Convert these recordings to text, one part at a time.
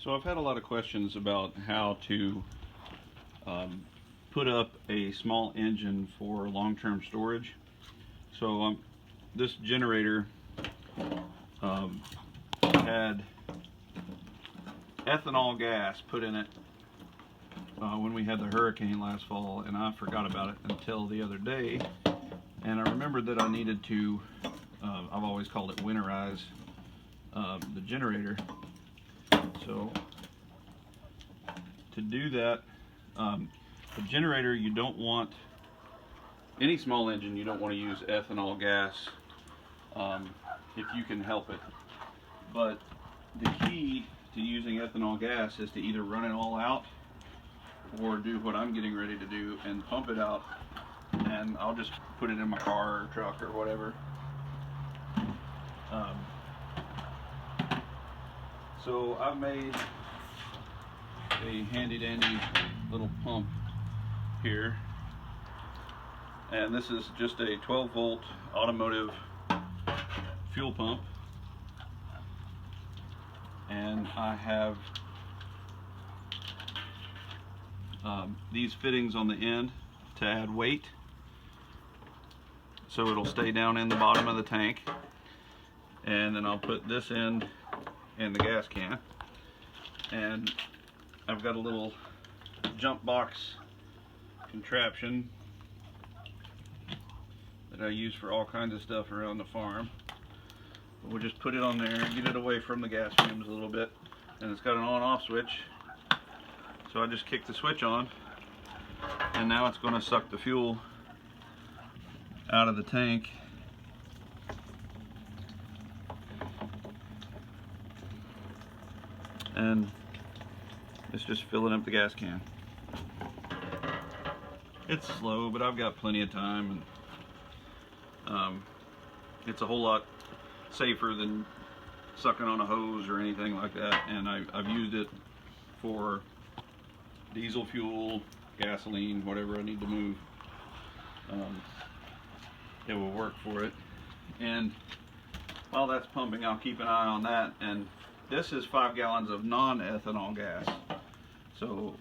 So I've had a lot of questions about how to put up a small engine for long-term storage. So this generator had ethanol gas put in it when we had the hurricane last fall, and I forgot about it until the other day. And I remembered that I needed to, I've always called it winterize the generator. So to do that, the generator, you don't want, any small engine, you don't want to use ethanol gas if you can help it. But the key to using ethanol gas is to either run it all out or do what I'm getting ready to do and pump it out, and I'll just put it in my car or truck or whatever. So I've made a handy dandy little pump here, and this is just a 12-volt automotive fuel pump, and I have these fittings on the end to add weight, so it'll stay down in the bottom of the tank. And then I'll put this end in the gas can, and I've got a little jump box contraption that I use for all kinds of stuff around the farm. We'll just put it on there and get it away from the gas fumes a little bit, and it's got an on-off switch, so I just kick the switch on, and now it's going to suck the fuel out of the tank. And it's just filling up the gas can. It's slow, but I've got plenty of time, and it's a whole lot safer than sucking on a hose or anything like that. And I've used it for diesel fuel, gasoline, whatever I need to move. It will work for it. And while that's pumping, I'll keep an eye on that. And this is 5 gallons of non-ethanol gas, so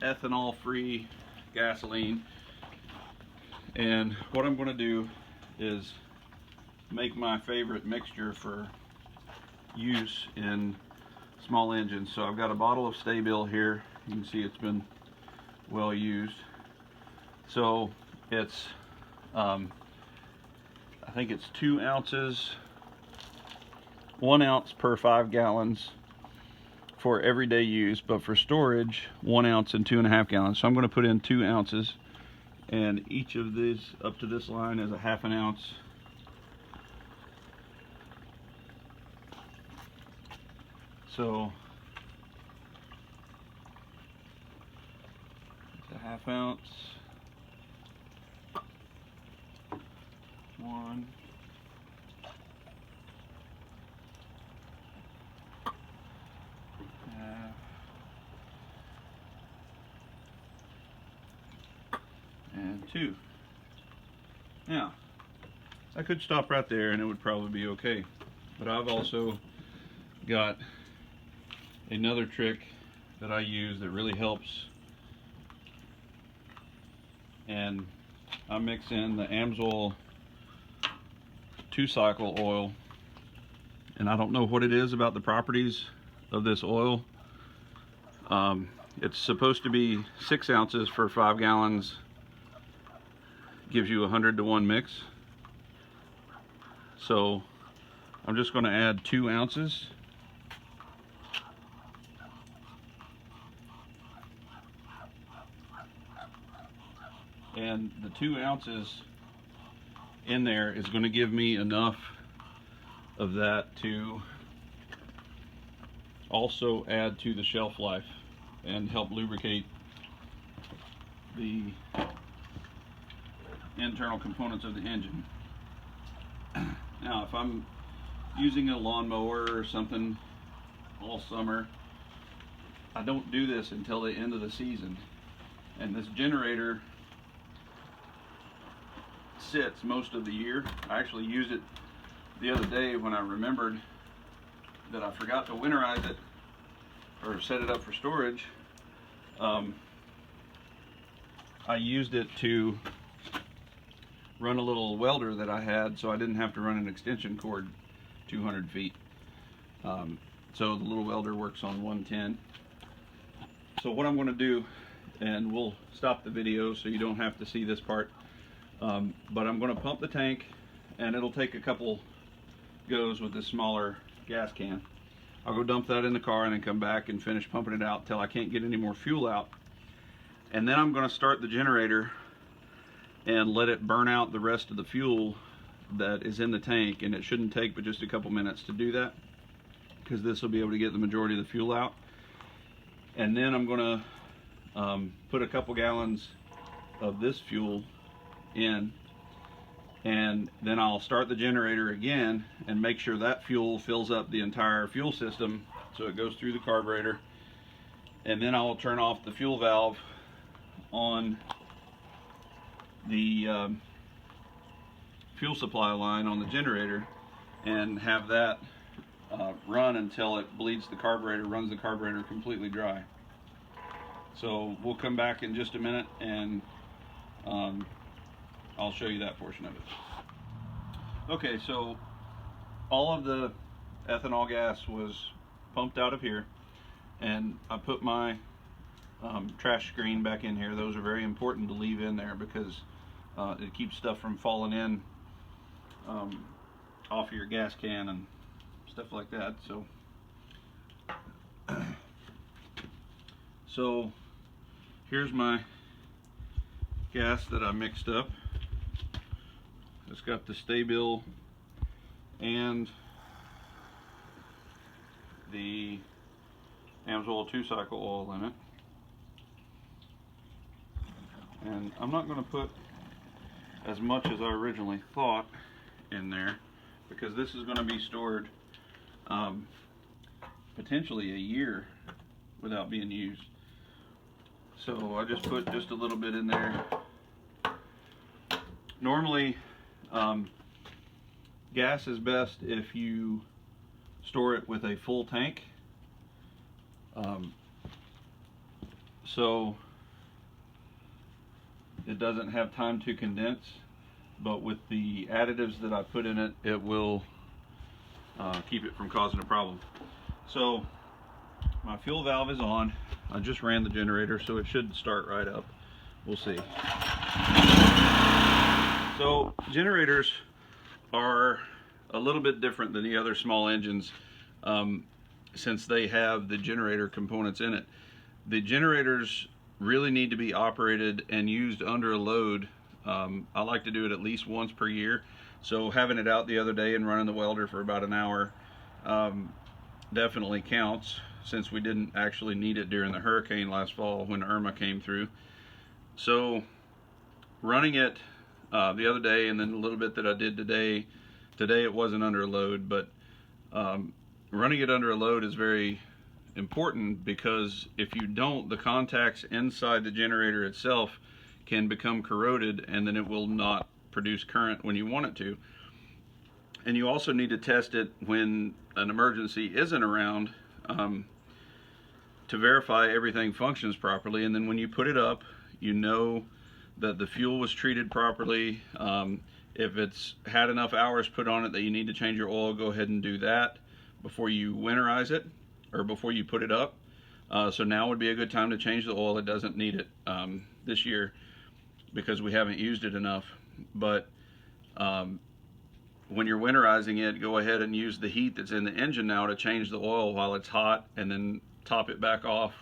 ethanol-free gasoline. And what I'm going to do is make my favorite mixture for use in small engines. So I've got a bottle of Stabil here. You can see it's been well used. So it's I think it's 2 ounces, 1 ounce per 5 gallons for everyday use, but for storage, 1 ounce and 2.5 gallons. So I'm going to put in 2 ounces, and each of these up to this line is a ½ ounce. So it's a ½ ounce, 1, and 2. Now, I could stop right there and it would probably be okay, but I've also got another trick that I use that really helps, and I mix in the Amsoil 2-cycle oil, and I don't know what it is about the properties of this oil. It's supposed to be 6 ounces for 5 gallons, gives you a 100-to-1 mix. So I'm just going to add 2 ounces. And the 2 ounces in there is going to give me enough of that to also add to the shelf life and help lubricate the internal components of the engine. Now, if I'm using a lawnmower or something all summer, I don't do this until the end of the season. And this generator sits most of the year. I actually used it the other day when I remembered that I forgot to winterize it or set it up for storage, I used it to run a little welder that I had, so I didn't have to run an extension cord 200 feet. So the little welder works on 110. So what I'm going to do, and we'll stop the video so you don't have to see this part, but I'm going to pump the tank, and it'll take a couple goes with this smaller gas can. I'll go dump that in the car and then come back and finish pumping it out till I can't get any more fuel out. And then I'm going to start the generator and let it burn out the rest of the fuel that is in the tank, and it shouldn't take but just a couple minutes to do that, because this will be able to get the majority of the fuel out. And then I'm going to put a couple gallons of this fuel in, and then I'll start the generator again and make sure that fuel fills up the entire fuel system so it goes through the carburetor. And then I'll turn off the fuel valve on the fuel supply line on the generator and have that run until it bleeds the carburetor, runs the carburetor completely dry. So we'll come back in just a minute and I'll show you that portion of it. Okay, so all of the ethanol gas was pumped out of here, and I put my trash screen back in here. Those are very important to leave in there because it keeps stuff from falling in off of your gas can and stuff like that. So here's my gas that I mixed up. It's got the Stabil and the AMSOIL 2-cycle oil in it. And I'm not going to put as much as I originally thought in there, because this is going to be stored potentially a year without being used. So I just put just a little bit in there. Normally gas is best if you store it with a full tank, so it doesn't have time to condense, but with the additives that I put in it, it will keep it from causing a problem. So my fuel valve is on. I just ran the generator, so it should start right up. We'll see. So generators are a little bit different than the other small engines since they have the generator components in it. The generators really need to be operated and used under a load. I like to do it at least once per year. So having it out the other day and running the welder for about an hour definitely counts, since we didn't actually need it during the hurricane last fall when Irma came through. So running it the other day, and then a little bit that I did today it wasn't under a load, but running it under a load is very important, because if you don't, the contacts inside the generator itself can become corroded, and then it will not produce current when you want it to. And you also need to test it when an emergency isn't around to verify everything functions properly. And then when you put it up, you know that the fuel was treated properly. If it's had enough hours put on it that you need to change your oil, go ahead and do that before you winterize it or before you put it up. So now would be a good time to change the oil. It doesn't need it this year because we haven't used it enough. But when you're winterizing it, go ahead and use the heat that's in the engine now to change the oil while it's hot, and then top it back off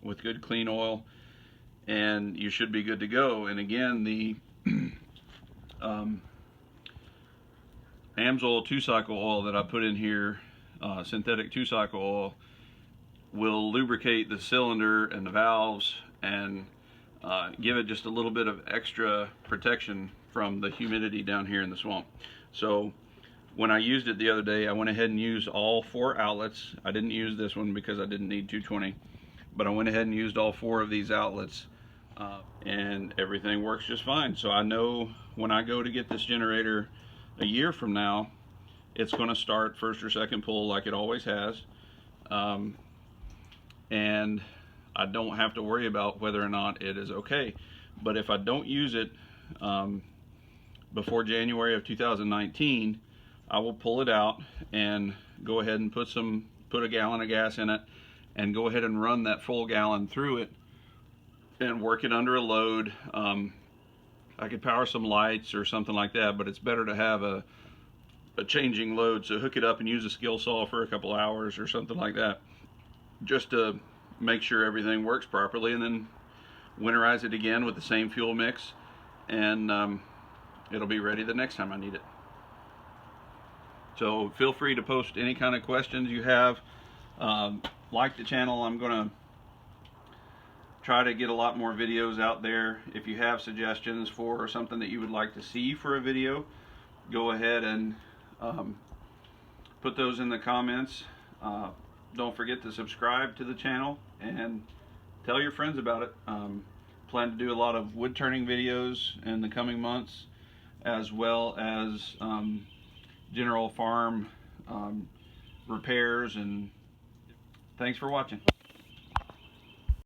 with good clean oil, and you should be good to go. And again, the AMSOIL 2-cycle oil that I put in here, synthetic 2-cycle oil, will lubricate the cylinder and the valves and give it just a little bit of extra protection from the humidity down here in the swamp. So when I used it the other day, I went ahead and used all 4 outlets. I didn't use this one because I didn't need 220, but I went ahead and used all 4 of these outlets, and everything works just fine. So I know when I go to get this generator a year from now, it's going to start first or second pull like it always has. And I don't have to worry about whether or not it is okay. But if I don't use it before January of 2019, I will pull it out and go ahead and put a gallon of gas in it and go ahead and run that full gallon through it and work it under a load. I could power some lights or something like that, but it's better to have a changing load. So hook it up and use a skill saw for a couple hours or something like that, just to make sure everything works properly, and then winterize it again with the same fuel mix, and it'll be ready the next time I need it. So feel free to post any kind of questions you have. Like the channel. I'm gonna try to get a lot more videos out there. If you have suggestions for something that you would like to see for a video, go ahead and put those in the comments. Don't forget to subscribe to the channel and tell your friends about it. Plan to do a lot of wood turning videos in the coming months, as well as general farm repairs. And thanks for watching.